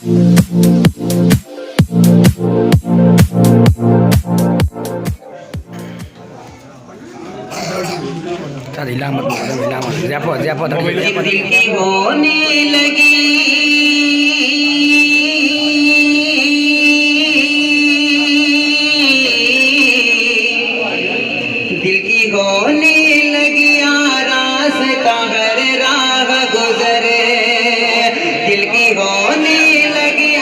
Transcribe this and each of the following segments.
हिला मत ज़्यापो होने लगी दिल की होने लगी रास्ता हर राह गुजरे दिल की होने लगी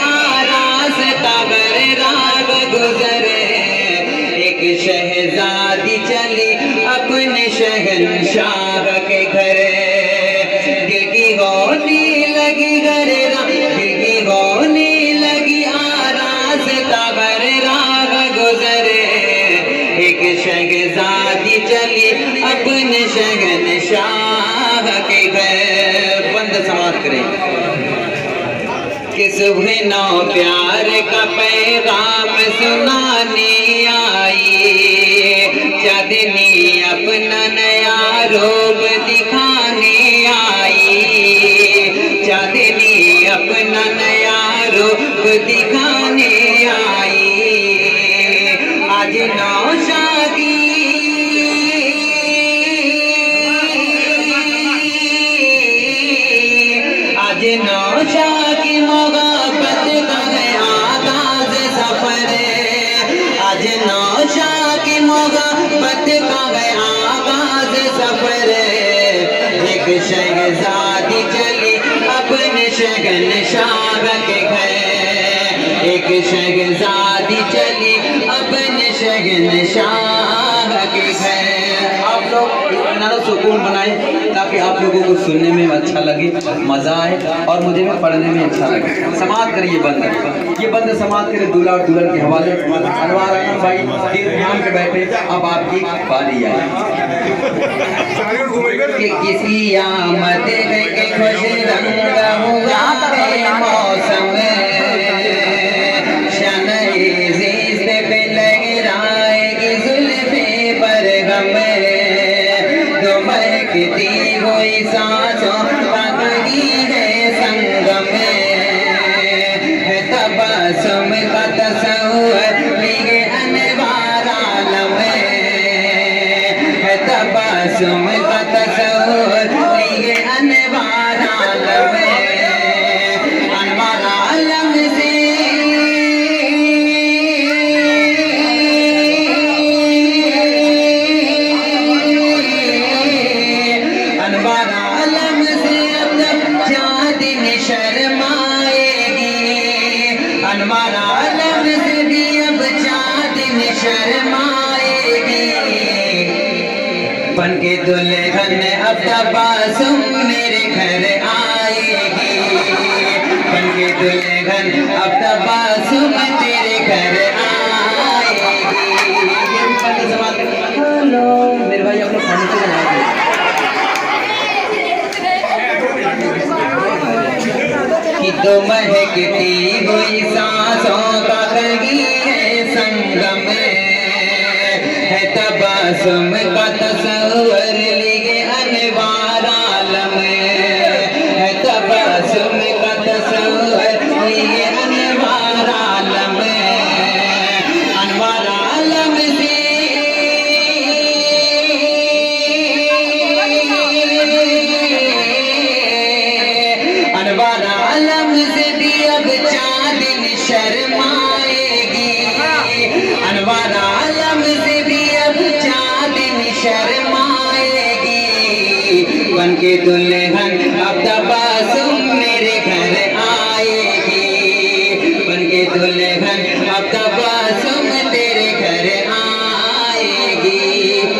रास्ता हर राह गुजरे एक शहजादी चली अपने शहंशाह के घर दिल की होने लगी घर दिल की होने लगी रास्ता हर राह गुजरे एक शहजादी चली अपने शहंशाह के घर। बंद समाप्त करें कि सुबह नौ प्यार का पैगाम सुनाने आई चांदनी अपना नया रूप दिखाने आई चांदनी अपना नया रूप दिखाने आई आज नौशादी आज नौशादी मोहब्बत का है आगाज सफर आज नौशादी मोहब्बत का है आगाज सफर एक शहजादी चली अपने शहंशाह के घर एक शहजादी चली अपने शहंशाह के घर। आप लोग इतना सुकून बनाए ताकि आप लोगों को सुनने में अच्छा लगे मजा आए और मुझे भी पढ़ने में अच्छा लगे। समाप्त करिए ये बंद समाप्त करे दूल्हा और दुल्हन के हवाले अनवार आलम भाई ध्यान के बैठे अब आपकी बारी आई कि किसी आमद के खुश रंग हुआ है मौसम महकती हुई सांसों लगती है संगम है तबस्सुम का तस्वुर लिए अनवार आलम है तबस्सुम का तस्वुर लिए अनवार आलम अनवार आलम से अनवार आलम से भी अब चाँदनी शर्माएगी बन के दुल्हन अब तबस्सुम मेरे घर आएगी बन के दुल्हन अब तबस्सुम तेरे घर आएगी। हेलो मेरे भाई अपने फोन से कि तो महकती हुई सांसों का लगी है संगम है तबस्सुम का तस्वुर लिए अनवार आलम है तबस्सुम का तस्वुर लिए अनवार आलम अनवार आलम से अनवार आलम से भी अब चाँदनी शर्माएगी अनवार आलम से भी अब चाँदनी शर्माएगी बन के दुल्हन अब तबस्सुम मेरे घर आएगी बन के दुल्हन अब तबस्सुम तेरे घर आएगी।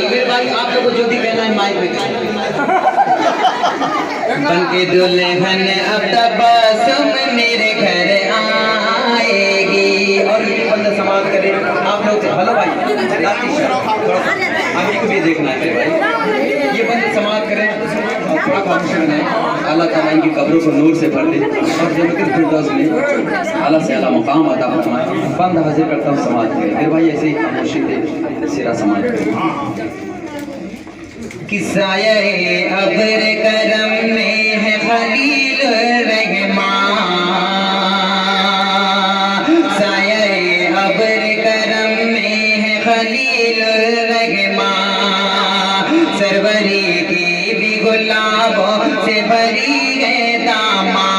फिर भाई आप लोगों को जो भी कहना है माइक में बन के दुल्हन अब तबस्सुम मेरे घर आएगी। और ये बंद समाप्त करें आप लोग हेलो भाई अभी को भी देखना है भाई ये बंद समाप्त करें अल्लाह ताला इनकी कब्रों को नूर से भर दे और जन्नतुल फिरदौस में आला से आला मुकाम अता फरमाए। बंद हाजिर करता हूँ समाप्त करें फिर भाई ऐसे ही खामोशी से सिरा समाप्त करें। किस्सा-ए अब्र करम में है खलील रहमान से भरी है दामा,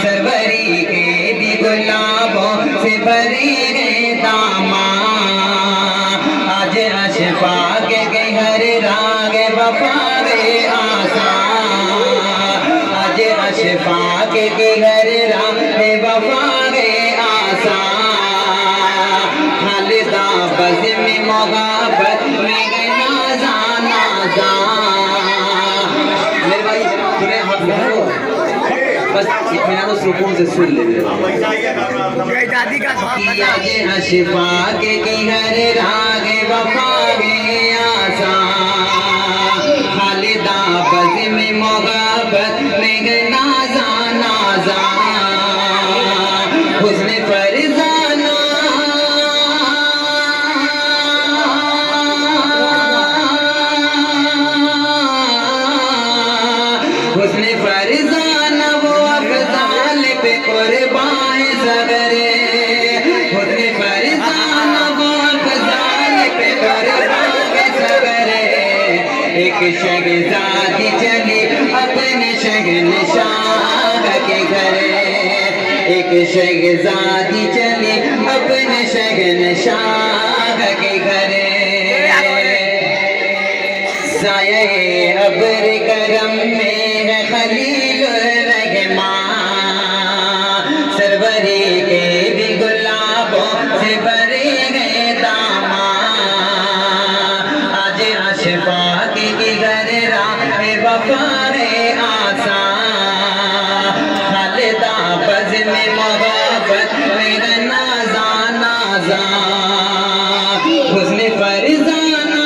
सरवरी के भी गुलाबों से भरी है दामा। आज अशफाक के हर राग वफा गे आसान, आज अशफाक के हर राग वफा गे आसान। खालिदा बज़ में मोहब्बत में गए नाज़ा नाज़ा। मेरे भाई तुम्हें हाथ लगाओ, बस इत्मीनान सुकून से सुन ले। आज अशफाक की हर राग वफा गे आसान। खालिदा बज़ में मोहब्बत में गए नाज़ा नाज़ा। हुस्न फरज़ाना हुस्न फरज़ाना वो अफ़ज़ाल पे कुर्बान सगरे। हुस्न फरज़ाना वो अफ़ज़ाल पे कुर्बान सगरे। एक शहज़ादी चली अपने शहंशाह के घरे, एक शहज़ादी चली अपने शहंशाह के घरे। साये अब्र करम में है खलीलुर रहमान, सरवरी के भी गुलाबों से भरे गए दामा। आज अशफाक की घर राह वफा गे आसान। खालिदा बज़ में मोहब्बत में गए नाज़ा नाज़ा। हुस्न फरज़ाना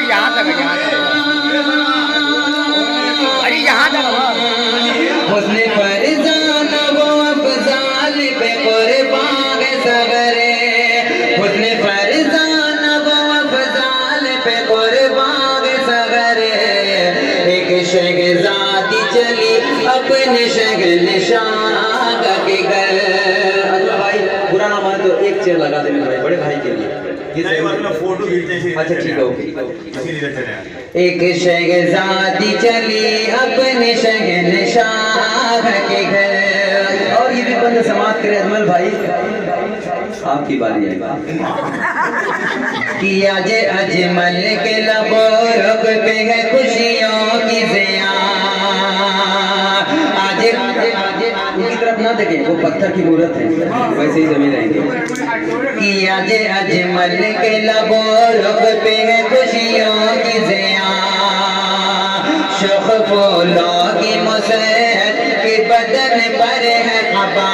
यहाँ तक अरे यहाँ तक हुस्न फरज़ाना वो अफ़ज़ाल पे कुर्बान सगरे। हुस्न फरज़ाना वो अफ़ज़ाल पे कुर्बान सगरे। एक शहज़ादी चली अपने शहंशाह के घर। अच्छा भाई बुरा ना माने तो एक चेयर लगा देने भाई, बड़े भाई के लिए। फोटो खींचने। अच्छा ठीक है ओके। एक शहज़ादी चली अपने शहंशाह के घर। और ये भी बंद समाप्त करे अजमल भाई, आपकी बारी आई। कि आज अजमल के लबों रुख पे है खुशियों की ज़िया। आज उनकी तरफ ना देखें, वो पत्थर की मूरत है, वैसे ही जमीन रहेंगे। कि आज अजमल के लबों रुख पे है खुशियों की ज़िया। शुख फूलों की मुसहत के बदन पर है क़बा।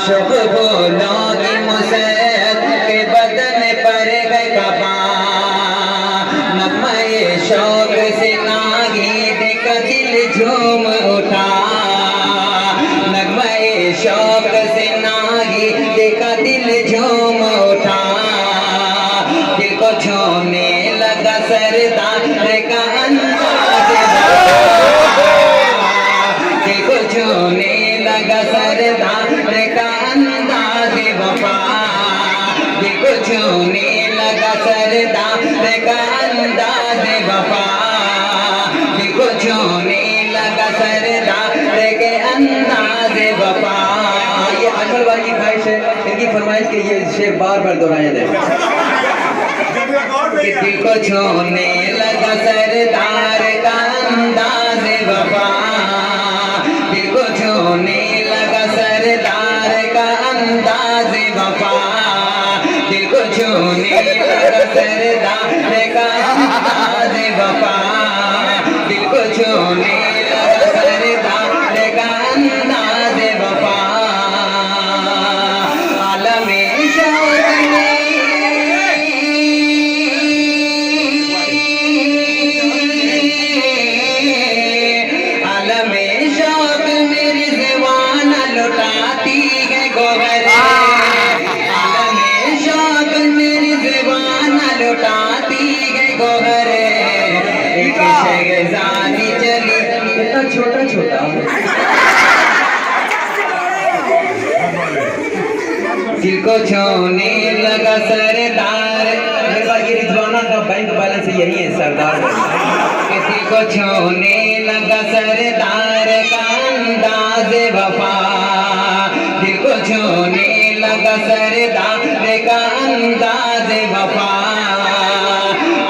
शुख फूलों की मुसहत के बदन पर है क़बा। नग़्मे शौक़ से नागीद का दिल झूम उठा। नग़्मे शौक़ से नागीद का दिल झूम उठा। दिल को छूने लगा सरदार का अंदाज़, दिल को छूने लगा सरदार का अंदाज़ वफ़ा। दिल को छूने लगा सरदार का अंदाज़ वफ़ा। दिल को छूने लगा सरदार के अंदाज़ वफ़ा। ये अजमल भाई की ख्वाहिश है, इनकी फरमाइश के ये शेर बार बार दोहराया जाए। दिल को छूने लगा सरदार का अंदाज़ वफ़ा। दिल को छूने लगा सरदार का अंदाज़ वफ़ा। दिल को छूने लगा सरदार का अंदाज़ वफ़ा। दिल को छूने लगा सरदार का अंदाज़ वफ़ा। आलमे शौक़ में आलमे शौक़ में रिज़वान लुटाती है गोबर। आलमे शौक़ में रिज़वान लुटाती है गोबर। एक शहज़ादी चली, इतना छोटा छोटा दिल को छूने लगा सरदार मेरे पास ये रिजवाना का बैंक बैलेंस यही है सरदार। किसी को छूने लगा सरदार का अंदाज वफा, दिल को छूने लगा सरदार का अंदाज वफा,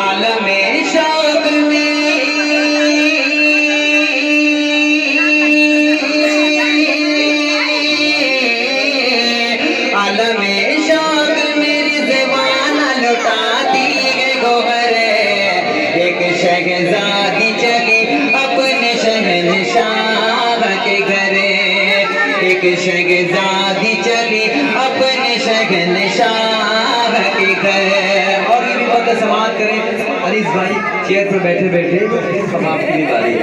आलम शौक में आलम शौक मेरी ज़बाना लुटाती है गोहरे, एक शहज़ादी चली अपने शहंशाह के घरे, एक शहज़ादी चली अपने शहंशाह के घरे। और ये भी बहुत समाप्त करें अनीस भाई, चेयर पर बैठे बैठे अब आपकी भी बारी है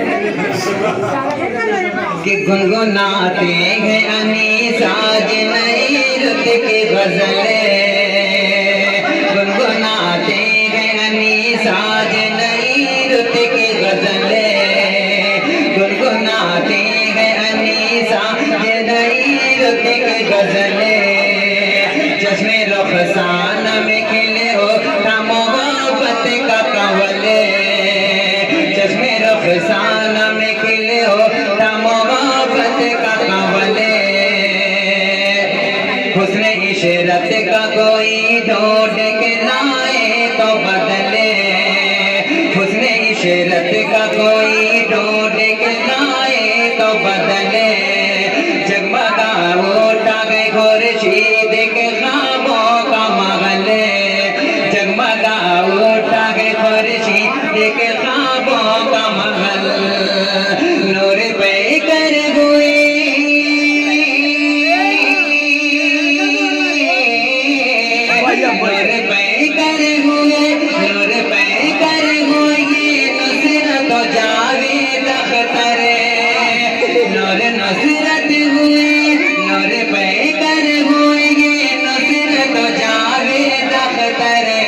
कि गुनगुनाते हैं अनीस आज नई रुत की गजलें, गुनगुनाते हैं अनीस आज नई रुत की गजलें, गुनगुनाते हैं अनीस आज नई रुत की गजलें, चश्मे रुखसान में खिले हो मोहब्बत का कंवले, चश्मे रुखसान में खिले हो मोहब्बत का कंवले, हुस्ने इशरत का कोई ढूंढ के लाए तो बदले, हुस्ने इशरत का कोई ढूंढ के लाए तो बदले, जगमगा उठा गए खुर्शीद के ख्वाबों का महले, जगमगा उठा गए खुर्शीद के ख्वाबों का महल, नूर पे कर हुए नूर पे कर हुए नूर पे कर हुए नुसरत जावेद अख्तरे, नूर नुसरत हुए नूर पे कर हुए नुसरत जावेद अख्तरे,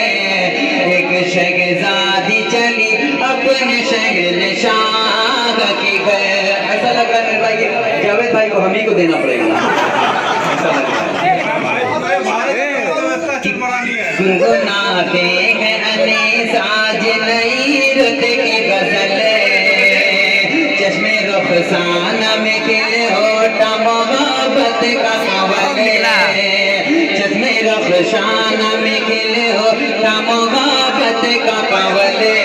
एक शहज़ादी चली अपने शहंशाह के घर। ऐसा लग रहा है मेरे भाई जावेद भाई को हम ही को देना पड़ेगा, ऐसा लग रहा है। गुनगुनाते हैं अनीस आज नई रुत की गजलें, चश्मे रुखसान में खिले होठा मोहब्बत का कंवले, चश्मे रुखसान में खिले होठा मोहब्बत का कंवले,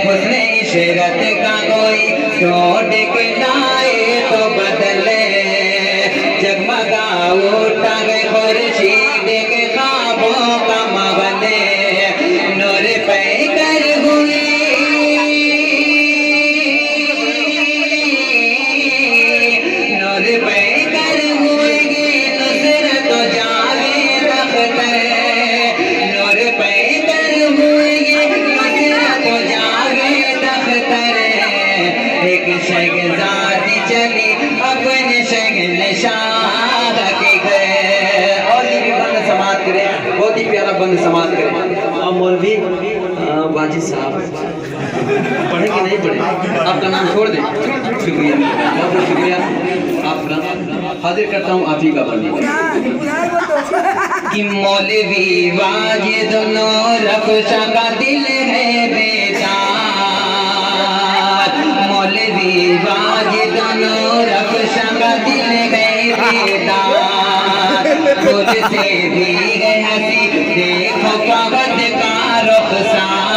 हुस्ने इशरत का कोई ढूंढ के लाए तो बदले, जगमगा उठा गए खुर्शीद के ख्वाबों का महले, नूर पे कर हुए नूर पे कर हुए नुसरत जावेद अख्तरे, नूर पे कर हुए नुसरत जावेद अख्तरे, एक शहज़ादी चली अपने शहंशाह के घर। और ये भी बंद समाप्त करें, बहुत ही प्यारा बंद समाप्त करें। और मौलवी वाजिद साहब पढ़े कि नहीं पढ़े, आपका नाम छोड़ दें। शुक्रिया, बहुत बहुत शुक्रिया आपका। हाजिर करता हूँ आप ही का बंदी कि मौलवी वाजिद रफ़शा का दिल है बेदार, मौलवी वाजिद रफ़शा का दिल है बेदार, खुद से भी है हंसी देखो फवद का रुखसार,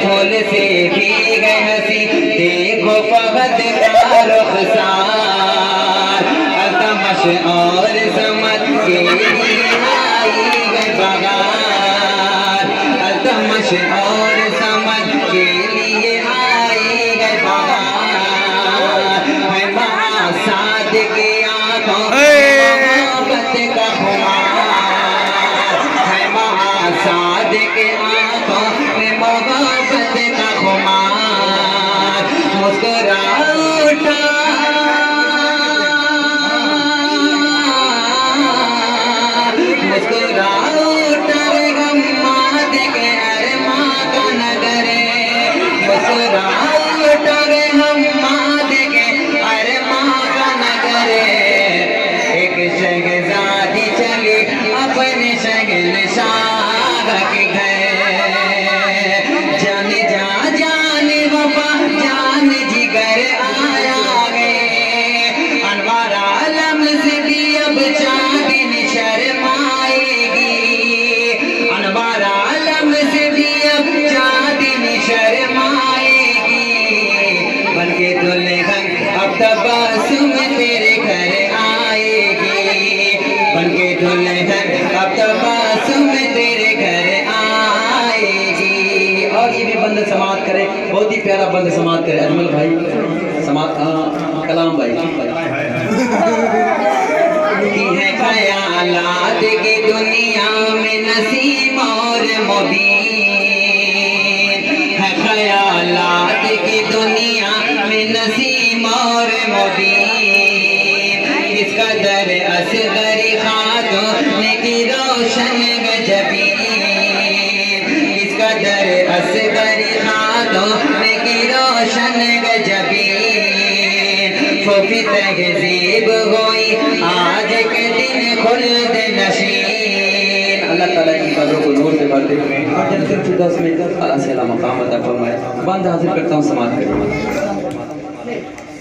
फूल से भी है हंसी देखो फवद का रुखसार, अल्तमश और समत के लिए आई गए बगार, अल्तमश और समत के लिए आई गए बगार, है महासाद की आंखों मोहब्बत का खुमार, है महासाद के आंखों में मोहब्बत का खुमार, मुस्कुरा उठा मुस्कुरा उठा गम्माद के अरमां का नगरे, मुस्कुरा उठा गम्माद के अरमां का नगरे, एक शहज़ादी चली अपने शहंशाह और ये भी बंद समाप्त करे, बहुत ही प्यारा बंद समाप्त करे अजमल भाई समाप्त कलाम भाई की है ख्यालात की दुनिया में नसीम और मुबीन है, ख्यालात की दुनिया में नसीम और मुबीन इसका दर असगरी खातून की रोशन गजबीन इसका दर असगरी खातून की रोशन गजबीन फूफी तहजीब हुई आज के दिन खुल्द नशीन। अल्लाह ताला की कब्रों को नूर से भर दे और जन्नत फिरदौस में अल्लाह से मकाम अता फरमाए। बंद हाजिर करता हूँ समाज करें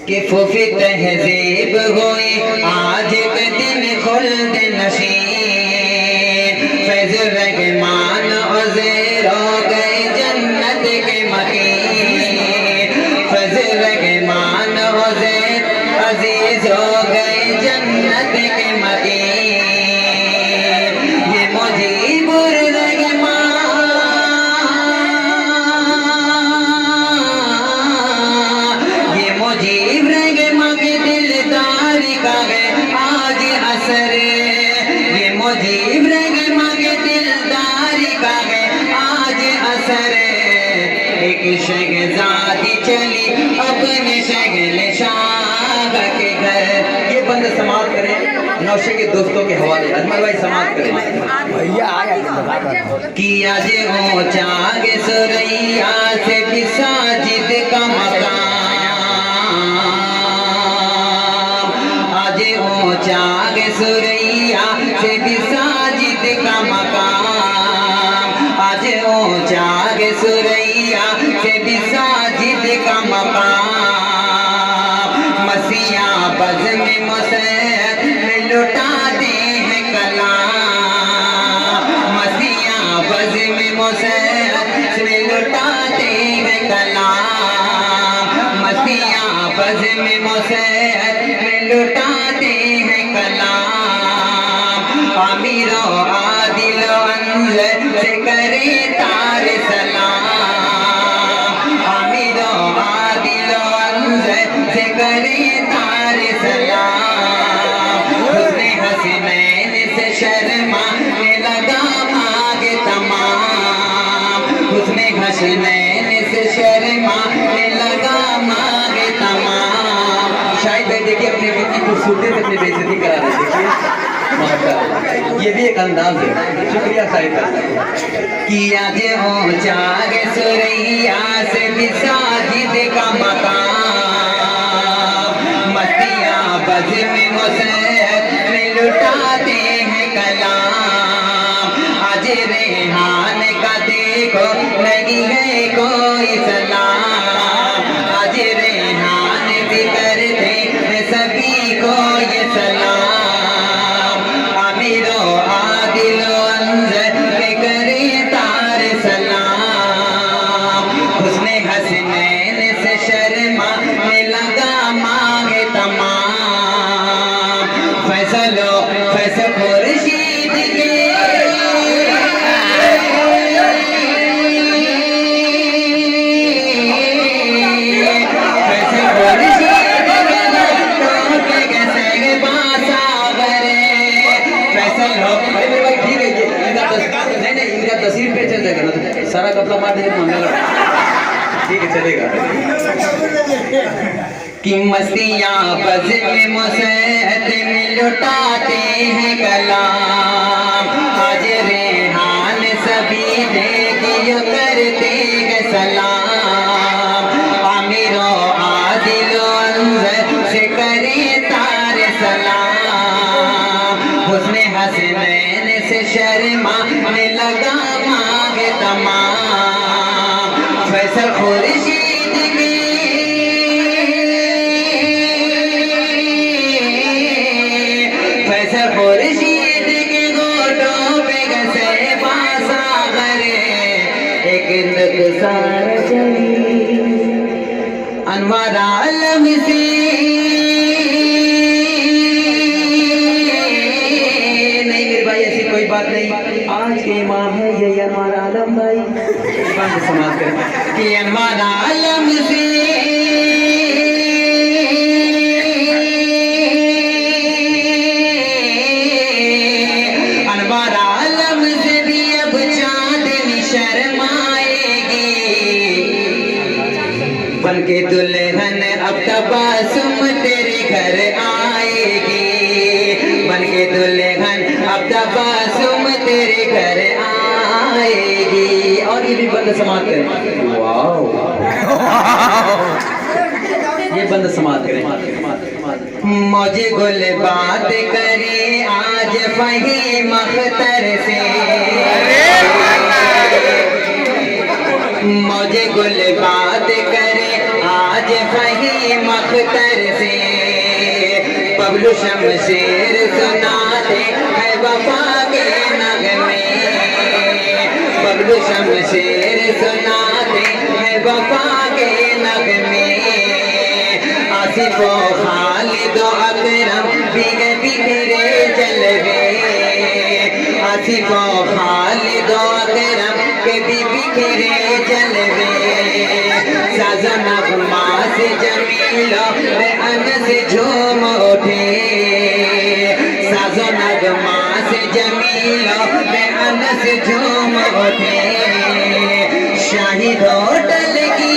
कि फूफी तहजीब हुई आज के दिन खुल्द नशीन फैज़ रहमान उज़ैर हो गए जन्नत के मकीन फैज़ रहमान उज़ैर अजीज हो गए जन्नत के मकीन ये मुजीबुर रहमान ये मुजीब रहमान के दिलदार का है आज असर ये मुजीब रहमान के दिलदार का है आज असर एक शहजादी चली अपने शहल शाह के घर। ये बंद समाप्त करें नौशे के दोस्तों के हवाले अजमल भाई समाप्त करें भैया आया किया जे ऊंचा गे सुरैया से भी साजिद का मकाम आज ऊंचा गे सुरैया से भी साजिद का मकाम आज ऊंचा गे सुरैया से भी साजिद का मकाम मसीहा बज़ में मुसैद में लुटाते हैं कलाम मसीहा बज़ में मुसैद में लुटाते हैं कलाम मसीहा बज़ में मुसैद में लुटाते हैं कलाम आमिरो आदिल अंज़र से करे तार सलाम आमिरो आदिल अंज़र से करे तार सलाम हुस्ने हसनैन से शर्माने लगा आगे तमाम हुस्ने हसनैन से शर्माने लगा आगे तमाम। शायद देखिए अपनी बेटी खूबसूरती से अपनी बेइज्जती करा रहे देखिए माशाअल्लाह ये भी एक अंदाज है। शुक्रिया साहिब किया जे ऊंचा गे सुरैया से भी साजिद का मकाम मसीहा बज़ में मुसैद में लुटाते हैं कलाम आज रेहान का देखो नहीं है कोई सलाम आज रेहान भी करते हैं सभी को ये सलाम आमिरो आदिलो अंज़र के करे तार सलाम हुस्ने हसनैन से शर्मा में लगा मांगे तमाम फैसलो फैसल खुर्शीद के फैसल खुर्शीद के कैसे बासावरे फैसल हो भाई मेरे भाई ठीक है ये इनका नहीं इनका तस्वीर पे चल जाएगा ना तो सारा कपड़ा मार देगा मंगल ठीक है चलेगा कि मस्तियाँ बज़ में मुसैद में लुटाते हैं कलाम आज रेहान सभी देखियो करते हैं सलाम आमिरो आदिलो अंज़र से करे तार सलाम हुस्ने हसनैन से शर्माने लगा मांगे तमाम फैसल खुर्शीद की फैसल खुर्शीद के गोटों पे गसे बासागरे एक नक्सार चली अनवार आलम से नहीं मेरे भाई ऐसी कोई बात नहीं आज के इमाम है ये हमारा आलम भाई समाप्त करें कि अनवार आलम से अनवार आलम से भी अब चांदनी शर्माएगी बनके दुल्हन अब तबासुम तेरे घर आएगी बनके दुल्हन अब तबासुम तेरे घर आएगी। और ये भी बंद समाप्त करें। वाओ ये बंद समाप्त करें। मौजे गुल बात करे आज फहीम अख्तर से मौजे गुल बात करे आज फहीम अख्तर से बबलू शमशेर सुनाते है वफा के नगमे बबलू शमशेर सुनाते है वफा के नगमे आसिफ खालिद अकरम बिखरे जलवे आसिफ खालिद अकरम के भी बिखरे जलवे साज़ो नग़मा से जमीलो अनस झूम उठे साज़ो नग़मा से जमीलो अनस झूम उठे शाहिद होटल की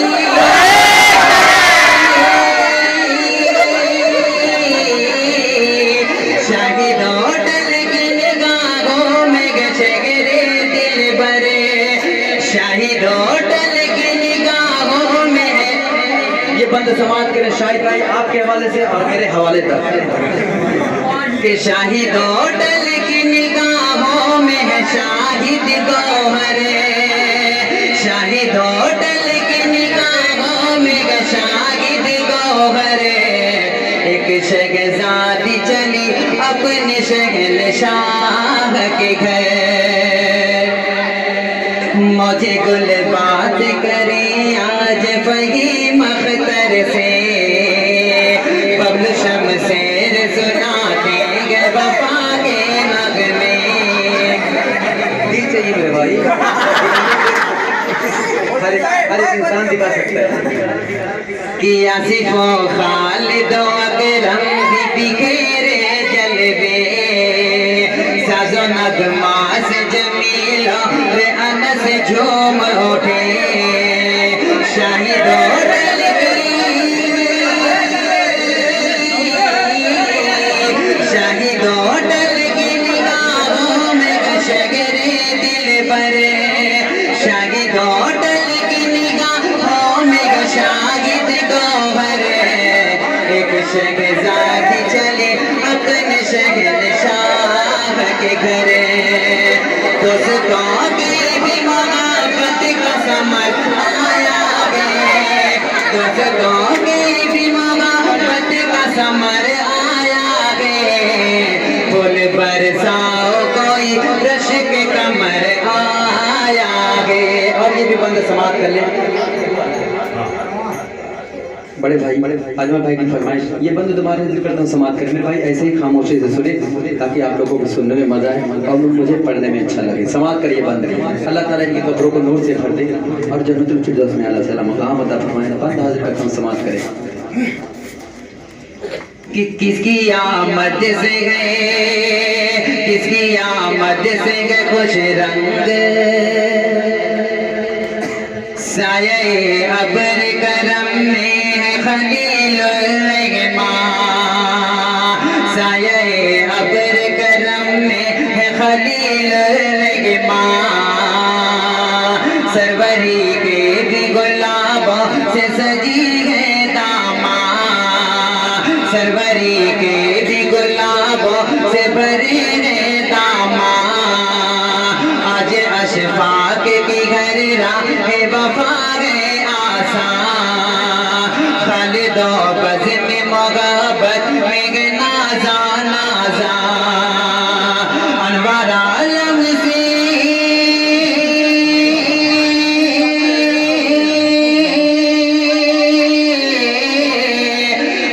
शाहिद होटल की निगाहों में गशगरे दिल भरे शाहिद होटल की निगाहों में ये बंद समाप्त करें शाहिद भाई आपके हवाले से और मेरे हवाले तक कि शाहिद होटल की निगाहों में है शाहिद गौहरे शाहिद होटल की निगाहों में है शाहिद गौहरे एक शहज़ादी चली अपने शहंशाह के घर मौजे गुल बात करें आज फहीम अख्तर से बबलू शमशेर सुनाते हैं वफा के नगमे दिल चाहिए मेरे भाई हर एक इंसान दिखा सकता है कि आसिफ खालिद अकरम भी बिखेरे जलवे साज़ो नग़मा से जमीलो अनस झूम उठे शाहिद होटल शाहिद होटल की निगाहों में गशगरे दिल भरे शाहिद होटल की निगाहों में शाहिद गौहरे एक शहज़ादी चले अपने शहंशाह के घरे दोस्तों की भी मोहब्बत का समर आया है दोस्तों की भी मोहब्बत का समर आया है फूल बरसाओ कोई रश के कमर आया है। और ये भी बंद समाप्त कर ले बड़े भाई अजमल भाई की फरमाइश ये बंद दोबारा जिक्र करता हूँ समाप्त करें मेरे भाई ऐसे ही खामोशी से सुने ताकि आप लोगों को सुनने में मजा आए और मुझे पढ़ने में अच्छा लगे समाप्त करिए बंद अल्लाह ताला इनकी कब्रों को नूर से भर दे और जन्नतुल फिरदौस में अल्लाह ताला मकाम अता फरमाए बंद हाजिर करके हम समाप्त करें कि किसकी आमद से गए किसकी आमद से गए खुश रंग साये अबर करम में खलीलुर रहमान साये अबर करम में है खलीलुर रहमान सरवरी के भी गुलाबों से सजी है दामां सरवरी के भी गुलाबों से भरे हैं दामां आज अशफाक की घर राह वफा है आसान खालिदो बज़ में मोहब्बत में नाज़ा नाज़ा अनवार आलम से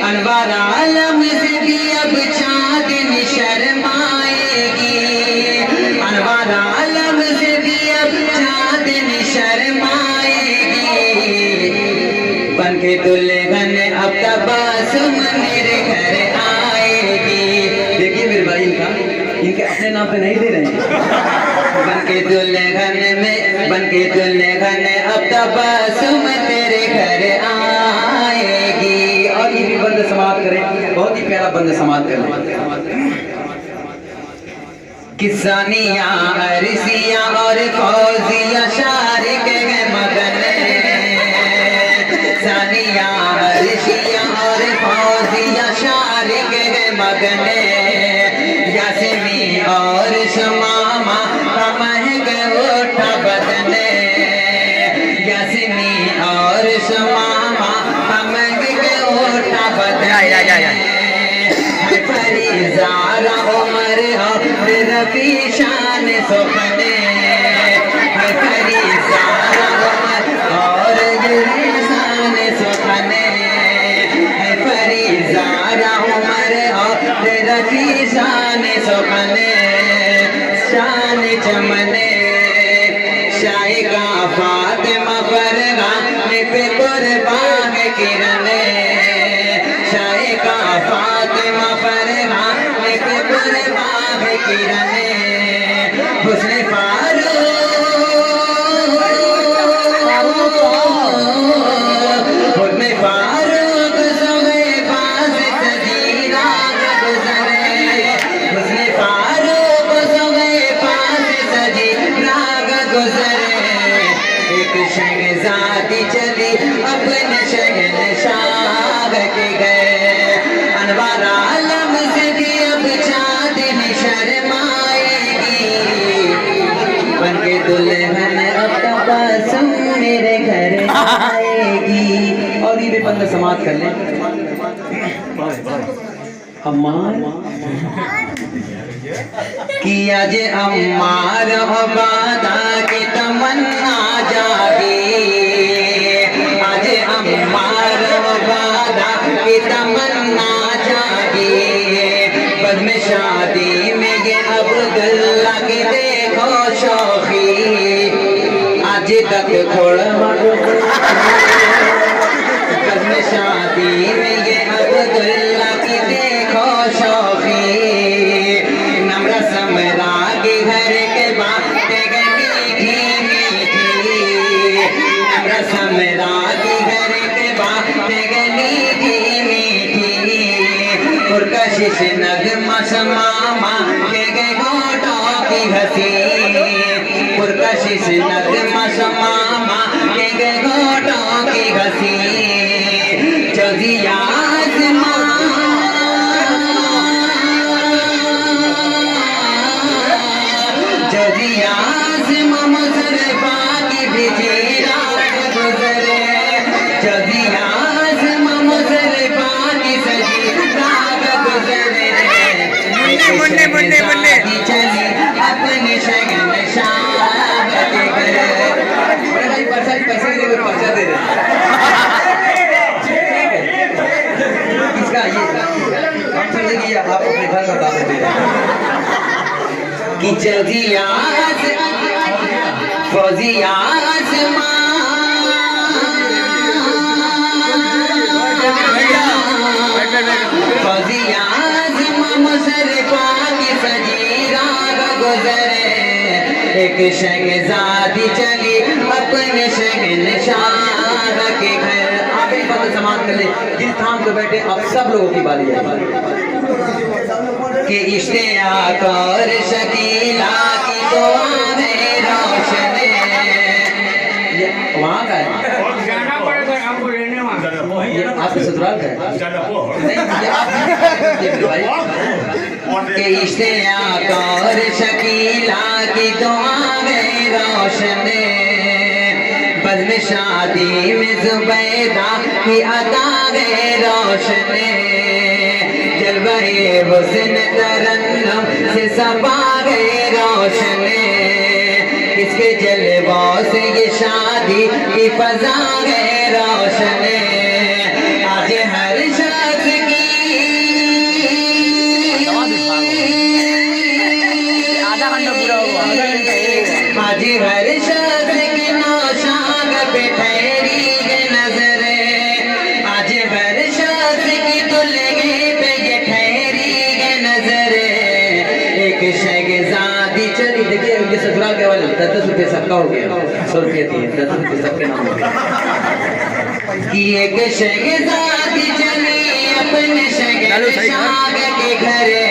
अनवार आलम से भी अब चांदनी शर्माएगी अनवार आलम से भी अब चांदनी शर्माएगी बनके दुल्हन अब तबस्सुम मेरे घर आएगी। देखिए मेरे भाई इनके अपने नाम पे नहीं दे रहे हैं। बनके दुल्हन अब तबस्सुम तेरे घर आएगी। और ये भी बंद समाप्त करें, बहुत ही प्यारा बंद समाप्त करें। किसानिया अरसिया और फौजिया शारिक गए मगन, सानिया अरसिया और फौजिया शारिक गए मगन, यासमी और शमामा का महक उठा बदन, यासमी और शमामा का महक उठा बदन, फरीज़ारा उमर और रफ़ी शान सुपने, फरीज़ारा उमर और शान सुपने, फरीज़ारा उमर और रफ़ी शान सुपने, शान चमने, शाइका फातिमा फरगाने पे कुर्बान किरने, शाइका फातिमा फरगाने पे कुर्बान किरने, हुस्न फारूक ज़ुबे पास सजी राग गुज़रे, हुस्न फारूक ज़ुबे पास सजी राग गुज़रे, एक शहज़ादी चली अपने शहंशाह के गए, अनवार आलम से भी अब चाँदनी शर्माएगी। बनके दुल्हन अब तबस्सुम मेरे घर आएगी। और ये भी बंद समाप्त कर लें। अम्मार किया जे अम्मार अबादा की तमन्ना जागी, आज अम्मार अबादा की तमन्ना जागी, बद में शादी में ये अब्दुल्ला की देखो शौखी, आज तक खोड़ बद में शादी में ये अब्दुल्ला की देखो शौखी, नम्र समरा के घर के बातें मीठी मीठी, नम्र समरा के घर के बातें मीठी मीठी, पुरकशिश नगमा शमामा के गए होठों की हंसी, पुरकशिश नगमा शमामा के गए होठों की हंसी, चौजिया मुन्ने मुन्ने मुन्ने चली अपने शहंशाह के घर। बड़े भाई पैसे के लिए पर्चा दे रहे किसका ये हम समझेगी आप अपने घर का दावा दे रहे कि चौजिया फौजिया फौजिया एक शहज़ादी चली अपने शहंशाह के घर। आप एक बात समाप्त कर ले, दिल थाम के बैठे अब सब लोगों की बारी है कि इश्तियाक और शकीला की दुआ है रोशन। वहाँ का है जाना पड़ेगा हमको लेने वहाँ। आपके ससुराल का है कि इश्तियाक और शकीला की दुआ है रोशन। बज़्म शादी में ज़ुबैदा की अदा है रोशन। जलवाए हुस्न तरन्नुम से सबा है रोशन। इसके जलवों से ये शादी की फज़ा है रोशन। आज हर शख्स की आज हर शख्स की नौशाद पे ठहरी है नजर। 10 रुपये सबका हो गया, 100 रुपये दिए, 10 रुपये सबके नाम हो गया। कि एक शहजादी चली अपने शहंशाह के घरे,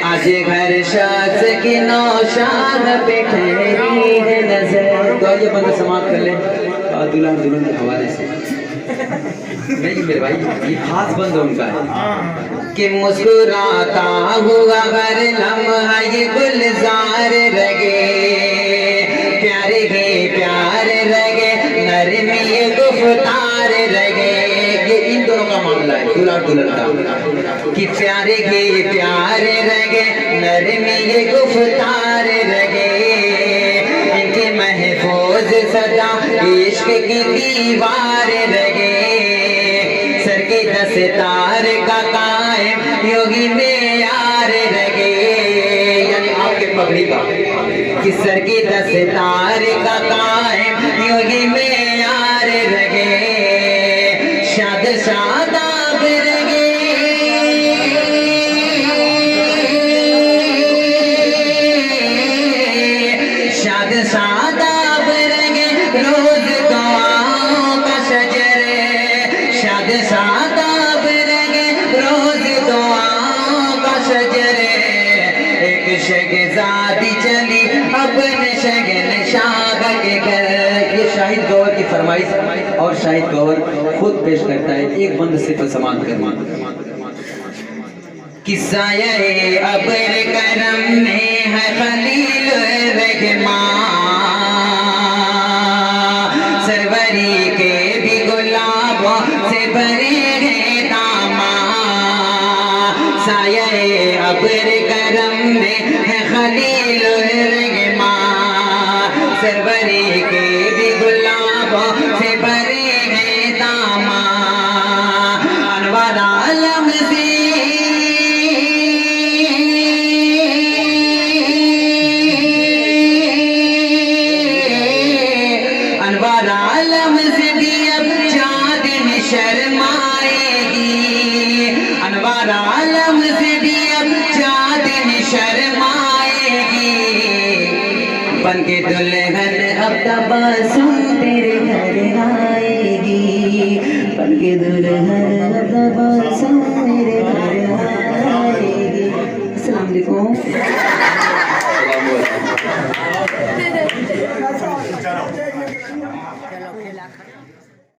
आज घर शास की नौशाद पे ठहरी है नजर। तो ये बंदा समाप्त कर ले दुल्हन दुल्हन के हवाले से। नहीं मेरे भाई, ये खास बंद उनका है कि मुस्कुराता हुआ हर लम्हा ये गुलजार रगे, प्यारे गे प्यारे रगे, नरमी ये गुफ्तार रगे। ये इन दोनों का मामला है, दूल्हा दुल्हन का, कि प्यारे गे प्यारे रगे, नरमी ये गुफ्तार रगे, इनके महफूज सदा इश्क की दीवार रगे, सर के 10 तार का कायम योगी में यार रगे। यानी आपके पगड़ी का कि सर के 10 तार का कायम योगी में यार रगे, शाद शादाब रगे, शाद शादाब रगे, रोज दुआओं का शजरे, शाद शादाब रगे, रोज दुआओं का शजरे। एक शहजादी चली अपने शहंशाह के घर। ये शाहिद गौहर की फरमाइश और शाहिद गौहर खुद पेश करता है। एक बंद से तो समान करना किस्सा ये अबर करम में है खलील रहमान, सरवरी के भी गुलाबों से भरे हैं दामाद। साये अबर करम में है खलील रहमान, सरवरी के भी गुलाबों से भरे हैं दामाद। अनवार आलम से अनवार आलम से भी अब चाँदन शर्माएगी, अनवार आलम से भी अब चाँदन शर्माएगी। बन के दुल्हन अब तबस्सुम तेरे घर आएगी, बन के दुल्हन अब तबस्सुम